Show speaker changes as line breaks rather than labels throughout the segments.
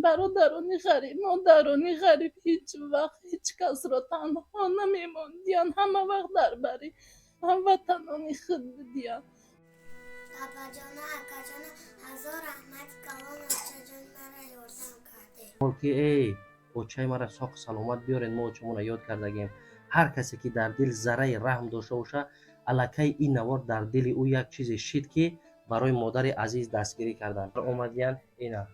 برادرانی غریب، مادرانی غریب هیچ وقت هیچ کس را تنها نمیماندین، همه وقت در بری هموطنانی خود بدین.
بابا جان، اکا جان، هزار رحمت کلام بچه جان مرا یاردم کرده.
که ای بچه مرا ساق سلامت بیارین، ما چمون یاد کردگیم هر کسی که در دل ذره رحم داشته باشه الکی این نوار در دل او یک چیز شید که برای مادر عزیز دستگیری کردن اومدین اینا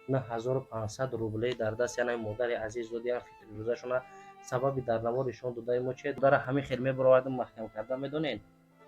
نه 1500 روبله در دست یعنی مادر عزیز دادن فکر روزشون سبب در نوارشون دادای ما چه داره همه خیلی برآورد محکم کردن میدونین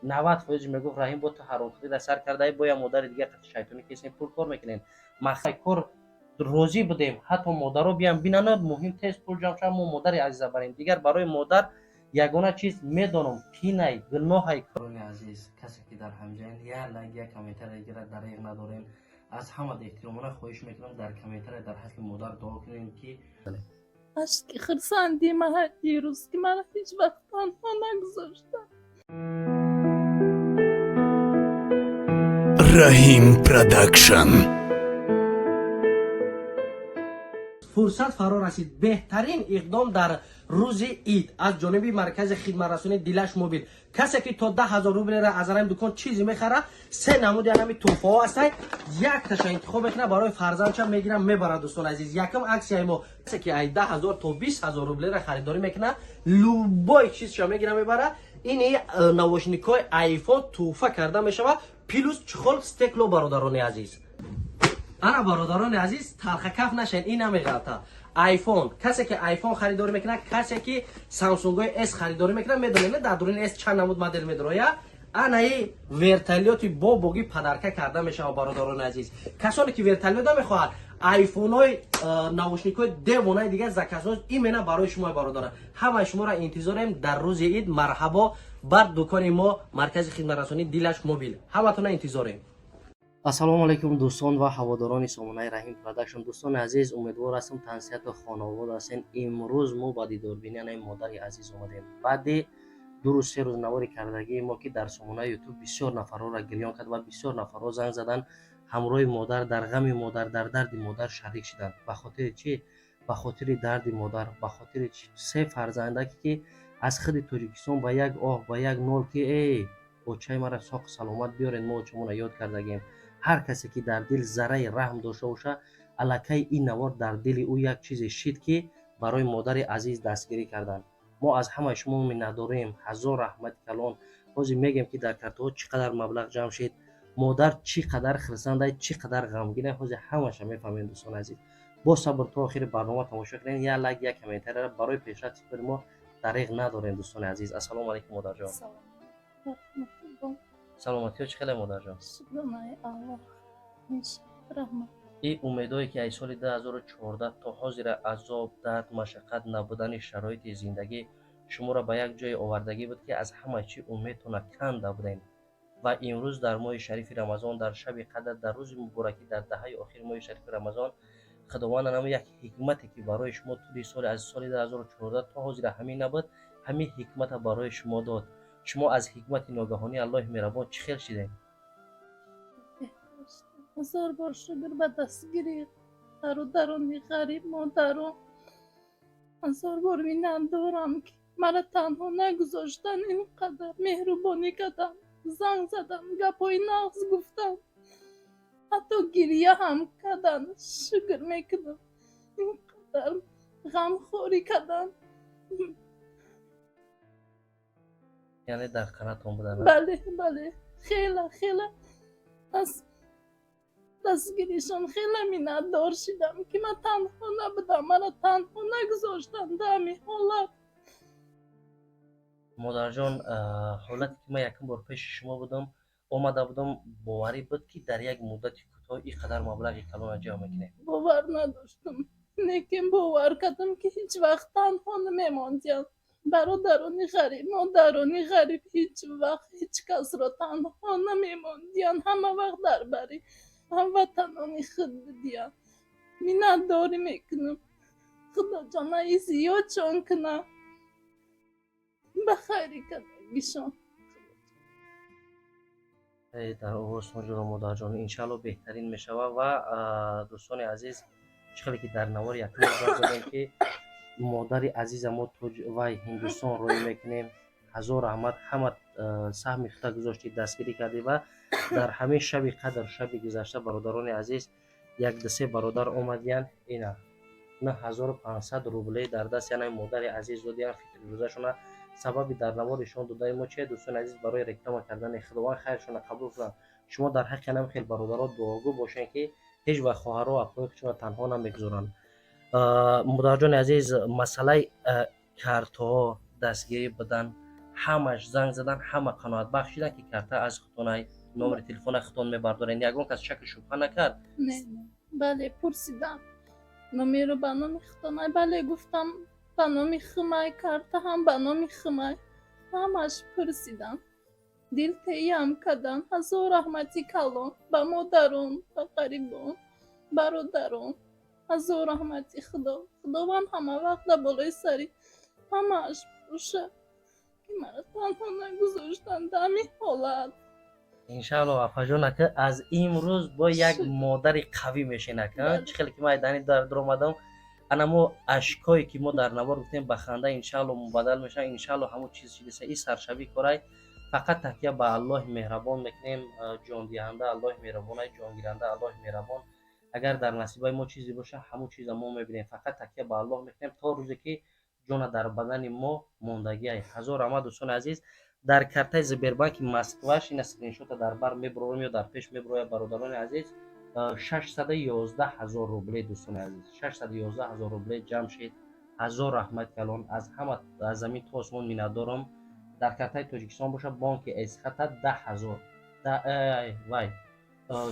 90% میگفت رحیم با تو حرام خودی سر کرده با یا مادر دیگه شیطانی کسی پول کار میکنین مخای کار روزی بدیم حتی مادر رو بیام بینن مهم تست پول جمع شد ما مادر عزیز بریم دیگر برای مادر یگانه چیز میدونم کی نه گناه کارون عزیز کسی که در همجین یا لگیا کامنتر اگر دریغ ندارین از همه احترامانه خواهش میکنم در کامنتر در حق مادر دعا کنین که
اشک خرسندی من دیروز که من هیچ وقت تنها نگذاشتم.
رحیم پروداکشن.
فرصت فرا رسید بهترین اقدام در روز عید از جانب مرکز خدمت رسانی دیلش موبیل کسی که تا 10,000 روبل را از رحم دکان چیزی میخره سه نمود یعنی توفه ها هستن یک تاش انتخاب میکنه برای فرزندش میگیرم میبره. دوستان عزیز یکم عکس ما کسی که 10,000 تا 20,000 روبل را خریداری میکنه لوبای چیزش میگیره میبره. این نواشنیکای آیفون توفه کرده میشوه پلوس چخل استیکلو برادران عزیز. انا برادران عزیز تلخ کف نشین این نمیغلطه آیفون کسی که آیفون خریداری میکنه کسی که سامسونگ اس خریداری میکنه میدونید در دوران اس چند نمود مدل میدرویا انا ای ورتالیوتی با بوگی پدرکه کرده میشه برادران عزیز. کسانی که ورتالیو نمیخواد آیفون های نواشنیکای دیوانای دیگه زکاسوس این مینا برای شما برادران همه شما را انتظاریم در روز عید. مرحبا بر دکان ما مرکز خدمت رسانی دیلش موبیل همتون انتظاریم. السلام علیکم دوستان و هواداران سامانه رحیم پروداکشن. دوستان عزیز امیدوار هستم تنسیت و خانواده هستین. امروز ما با دیداربینی مادر عزیز اومدیم بعد دو روز سه روز نواری کردگی ما که در سامانه یوتیوب بسیار نفرها را گریان کرد و بسیار نفرها زنگ زدن همراه مادر در غم مادر در درد مادر شریک شدند. به خاطر چی؟ به خاطر درد مادر، به خاطر سه فرزندکی که از خود تاجیکستان با یک آه با یک نال که ای بچه مرا ساق سلامت بیارین ما چمون یاد کردگیم هر کسی که در دل ذره رحم داشته باشه الکی این نوار در دل او یک چیز شید که برای مادر عزیز دستگیری کردن. ما از همه شما مینداریم هزار رحمت کلان. بازی میگیم که در کارتو چقدر مبلغ جمع شد مادر چقدر خرسنده چقدر غمگینه بازی همش میفهمین. دوستان عزیز با صبر تا آخر برنامه تماشا کنین یا لایک یا کامنتر برای پیشرفت ما دریغ ندارین. دوستان عزیز السلام علیکم مادر جان. سلامتی و چخله مادر جان.
شکرانه الله رحمت.
این امیدایی که ای سال 2014 تا حاضر عذاب درد مشقت نبودن شرایط زندگی شما را به یک جای آوردگی بود که از همه چی امیدتون کنده بودین و امروز در ماه شریف رمضان در شب قدر در روز مبارکی در دهه آخر ماه شریف رمضان خداوند نام یک حکمتی که برای شما طول سال از سال 2014 تا حاضر همین نبود همین حکمت برای شما داد. شما از حکمت ناگهانی الله مهربان چه خیر شدین؟
هزار بار شکر به دستگیری برادرانی غریب مادرم. هزار بار میندارم که مرا تنها نگذاشتن اینقدر مهربانی کردن زنگ زدن گپای نغز گفتن حتی گریه هم کردن. شکر میکنم اینقدر غمخوری کردن.
یعنی در کنارتون بودن؟
بله بله خیلی خیلی از دستگیریشان خیلی میندار شدم که من تنها نبودم مرا تنها نگذاشتن در همین حالت.
مادر جان حالتی که من یکم بار پیش شما بودم آمده بودم باوری بود که در یک مدت کوتاه اینقدر مبلغ کلان جمع میکنه.
باور نداشتم لیکن باور کردم که هیچ وقت تنها نمیماندیم. برادرانی غریب مادرانی غریب هیچ وقت هیچ کس را تنها نمیماندیم. همه وقت در بری هموطنانی خود بدیم. مینداری میکنم خدا جانه زیاد چون کنه بخیری کدگیشان.
در آغاز ماجرا مادر جان انشالله بهترین میشوه و دوستان عزیز چخلی که در نوار یک نوار زدیم که مادر عزیز ما وای هندوستان روی میکنیم. هزار رحمت همه سهم خطا گذاشتی دستگیری کردی و در همه شب قدر شب گذشته برادران عزیز یک دسته برادر آمدین اینا 9500 روبله در دست یعنی مادر عزیز دادین فکر روزشون سبب در نوارشون دادای ما چه دوستان عزیز برای رکلام کردن خداوند خیرشون قبول کنه. شما در حق نم خیلی برادرات دعاگو باشین که هیچ وقت خواهر و اخوایشون تنها نمیگذارن. مادر جان عزیز مسئله کارت‌ها دستگیری بدن همش زنگ زدن همه قناعت بخشیدن که کارت از خطونای نمره تلفن خطون میبردارن یگان کس شک شبهه نکرد.
نه بله پرسیدم نومی رو به نام خطانه بله گفتم به نام خمای کرده هم به نام خمای همش پرسیدم دل تهی هم کردن هزار رحمتی کلان به مادرون به قریبون برادرون هزار رحمتی خداوند همه وقت بالای سری همش باشه که مرا تنها نگذاشتن در همین حالت.
انشالله افا جان که از امروز با یک مادر قوی میشین که خیلی که ما دانی در اومدم انمو اشکایی که ما در نوار گفتیم به خنده انشالله مبادل میشن انشالله همون چیز چیزه این سرشبی کارای فقط تکیه به الله مهربان میکنیم. جان دهنده الله مهربان جان گیرنده الله مهربان. اگر در نصیبای ما چیزی باشه همون چیز ما میبینیم فقط تکیه به الله میکنیم تا روزی که جان در بدن ما موندگی هزار رحمت دوستان عزیز. در کارت زبربانک مسکوش این اسکرین شات در بر میبرم یا در پیش میبرم برادران عزیز 611,000 روبله دوستان عزیز 611,000 روبله جمع شد. هزار رحمت کلان از همه از زمین تا آسمان میندارم. در کارت تاجیکستان باشه بانک از خط 10,000 وای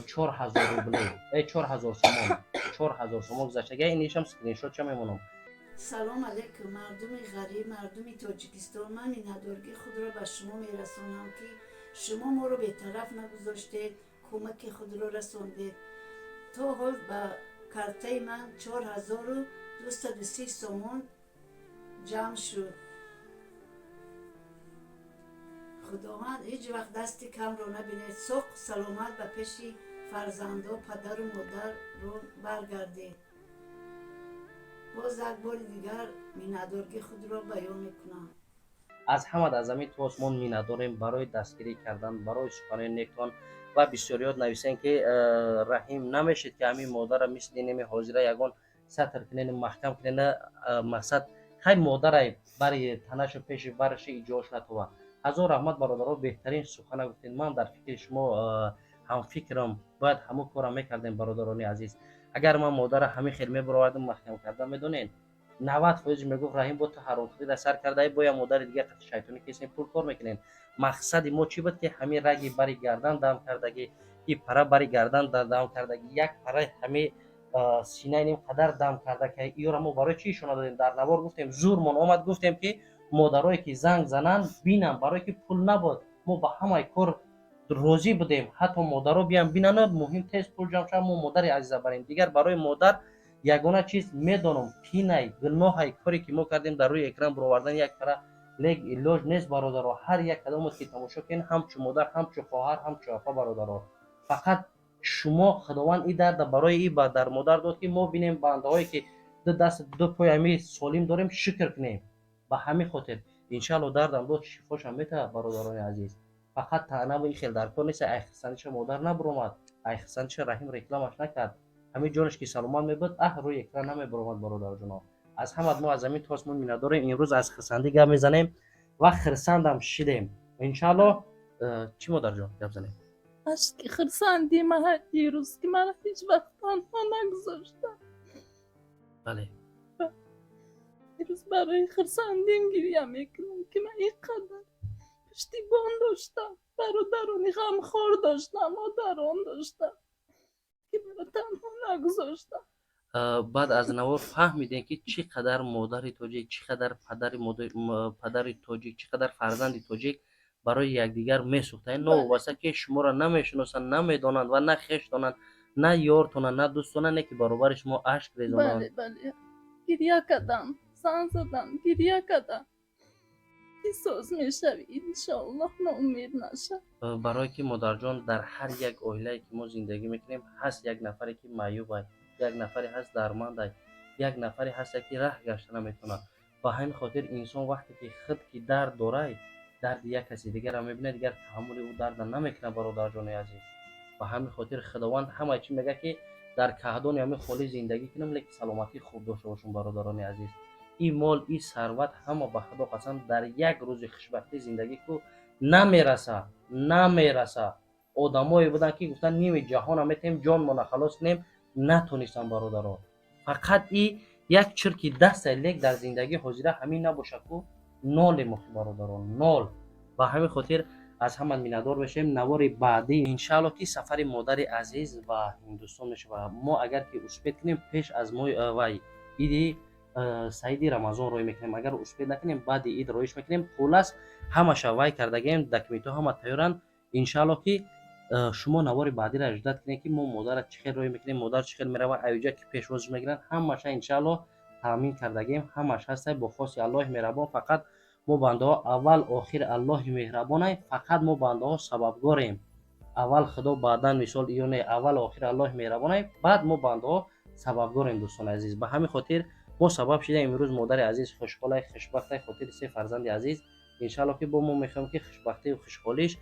4,000 روبله 4,000 سوم 4,000 سوم گذشته اینیش هم اسکرین شات چه میمونم.
سلام علیکم مردم غریب مردم تاجیکستان من میندارگی خود را به شما میرسانم که شما ما رو به طرف نگذاشتید کمک خود را رساندید. تا حال به کارته من 4,230 سومون جمع شد. خداوند هیچ وقت دست کم رو نبینید سوق سلامت به پیش فرزندا پدر و مادر رو برگردید. باز یک بار دیگر میندارگی خود را بیان میکنم.
از همه از زمین تا آسمان مینداریم برای دستگیری کردن برای سخن نیکان و بسیاریات نویسن که رحیم نمیشید که همین مادر مثل نمی حاضره یگان سطر کنین محکم کنین مقصد خیلی مادر برای تنش و پیش برش ایجاش نتوه. هزار رحمت برادرها بهترین سخن گفتین. من در فکر شما هم فکرم باید همون کارم میکردیم برادران عزیز. اگر من مادر همین خیلی میبروردم محکم کردم میدونین 90% میگفت رحیم با تو حرام خودی سر کرده با یا مادر دیگه قط شیطانی کسی پول کار میکنین. مقصد ما چی بود که همین رگی بری گردن دم کردگی این پره بری گردن دم کردگی یک پره همه سینه نیم قدر دم کرده که این رو ما برای چی شون دادیم در نوار گفتیم زورمون آمد گفتیم که مادرایی که زنگ زنن بینم برای که پول نبود ما با همه کار روزی بدیم حتی مادرها بیان بینن مهم تست پول جمع شد ما مادر عزیز بریم دیگر برای مادر یگانه چیز میدونم کینای گناه کاری که ما کردیم در روی اکران برآوردن یک پره لیگ ایلوج نیست برادرها. هر یک کدام که تماشا کنین همچو مادر همچو خواهر همچو اپا برادرها فقط شما خداوند این درد برای این با در مادر داد که ما بینیم بنده هایی که دو دست دو پای همی سالم داریم شکر کنیم به همین خاطر انشالله دردم داد شفاش هم میته برادران عزیز. فقط تنها این خیلی در کار نیست اخسانش مادر نبرومد اخسانش رحیم رکلامش نکرد همین جانش که سلمان میبود روی اکران نمیبرومد برادر جناب. از همه ما از زمین تا آسمان مینداریم امروز از خرسندی گپ میزنیم و خرسندم شدیم انشالله. چی مادر جان گپ زنیم
اشکی خرسندی من دیروز که من هیچ وقت تنها نگذاشتم.
بله
دیروز برای خرسندیم گریه میکنم که من اینقدر پشتیبان داشتم برادرانی غمخوار داشتم مادران داشتم که برای تنها نگذاشتم.
بعد از نوار فهمیدین که چقدر مادر تاجیک چقدر پدر تاجیک چقدر فرزند تاجیک برای یکدیگر میسوختن. نو واسه که شما را نمیشناسن نمیدونن و نه خیش دونن نه یارتونن نه دوستونن نه که برابر شما اشک ریزونن.
بله بله گریه کردم زن زدم گریه کردم که سوز میشوی انشالله ناامید نشه.
برای که مادر جان در هر یک عائله که ما زندگی میکنیم هست یک نفری که معیوب است یک نفری هست درمانده، یک نفری هست که راه گشته نمیتونه. با همین خاطر انسان وقتی که خود کی درد داره، درد یک کسی دیگر را میبینه، دیگر تحمل او درد نمیکنه برادر جان عزیز. و همین خاطر خداوند همه چی میگه که در کهدان همه خالی زندگی کنیم، لیکن سلامتی خوب داشته باشیم برادران عزیز. این مال این ثروت همه به خدا قسم در یک روز خوشبختی زندگی کو نمیرسه. آدمایی بودن که گفتن نیم جهان میتیم جان ما خلاص کنیم، نتونستن برادران. فقط این یک چرکی 10 سالک در زندگی حاضره همین نباشه کو نال مخی برادران، نال. و همین خاطر از همه میندار بشیم. نوار بعدی انشالله که سفر مادر عزیز و هندوستان میشه. و ما اگر که اسپید کنیم پیش از ما وای ایدی سعیدی رمضان روی میکنیم، اگر اسپید نکنیم بعد اید رویش میکنیم. خلاص همه شوای کردگیم، دکمنتو همه تیارن. انشالله که شما نوار بعدی را اجداد کنید که ما مادر چخیر روی میکنیم، مادر چخیر میره ایوجا که پیشواز میگیرن، همش انشالله تامین کردگیم، همش هست با خاص الله مهربان. فقط ما بنده ها اول آخر الله مهربانه، فقط ما بنده ها سببگاریم. اول خدا بعدا مثال ایونه، اول آخر الله مهربانه، بعد ما بنده ها سببگاریم دوستان عزیز. به همین خاطر ما سبب شده امروز مادر عزیز خوشحال خوشبخت خاطر 3 فرزند عزیز. انشالله که با ما میخوایم که خوشبختی و خوشحالیش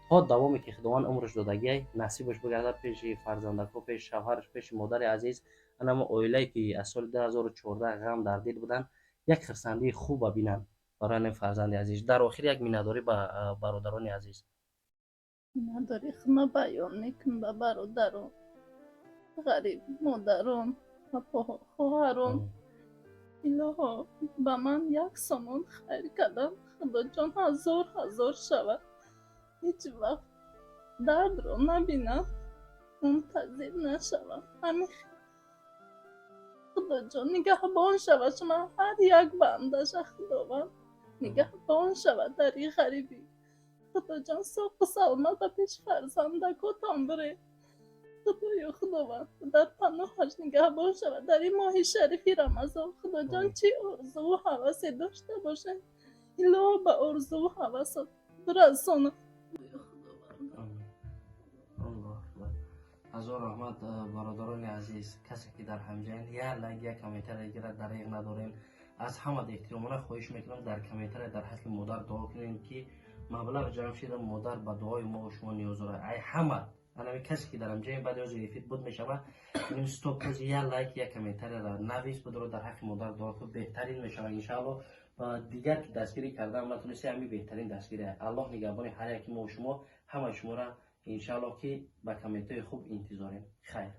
تا دوامی که خداوند عمرش دادگی نصیبش بگرده پیش فرزندکو، پیش شوهرش، پیش مادر عزیز. اما اویلایی که از سال 2014 غم در دل بودن یک خرسندی خوب ببینن برای فرزند عزیز. در آخر یک میناداری به برادران عزیز.
نداری خما بیان میکن به برادران غریب، مادران و خواهران. الها به من یک سامان خیر کردن، خدا جان هزار شود. هیچ وقت درد رو نبینم، منتظر نشوم. همین خدا جان نگهبان شود شما هر یک بندش. خداوند نگهبان شود در این غریبی. خدا جان صحب و سلامت به پیش فرزندکاتان بره. خدایا خداوند در پناهش نگهبان شود در این ماه شریفی رمضان. خدا جان چی آرزو و هوسی داشته باشه الا به آرزو و هوس برسانه.
هزار رحمت برادران عزیز. کسی که در همجین یا لایک یا کامنتر دیگر دریغ ندارین، از همه احترامانه خواهش میکنم در کامنتر در حق مادر دعا کنین که مبلغ جمع شده مادر به دعای ما و شما نیاز داره. ای همه انا کسی که در همجین بعد از ریفیت بود میشوه این استاپ از یا لایک یا کامنتر را نویس بدر در حق مادر دعا کنه، بهترین میشوه ان شاء الله. و دیگر که دستگیری کردم نتونسته همین بهترین دستگیری. الله نگهبان هر یک ما و شما، همه شما را ان شاء الله که با کامنت خوب انتظاریم. خیر.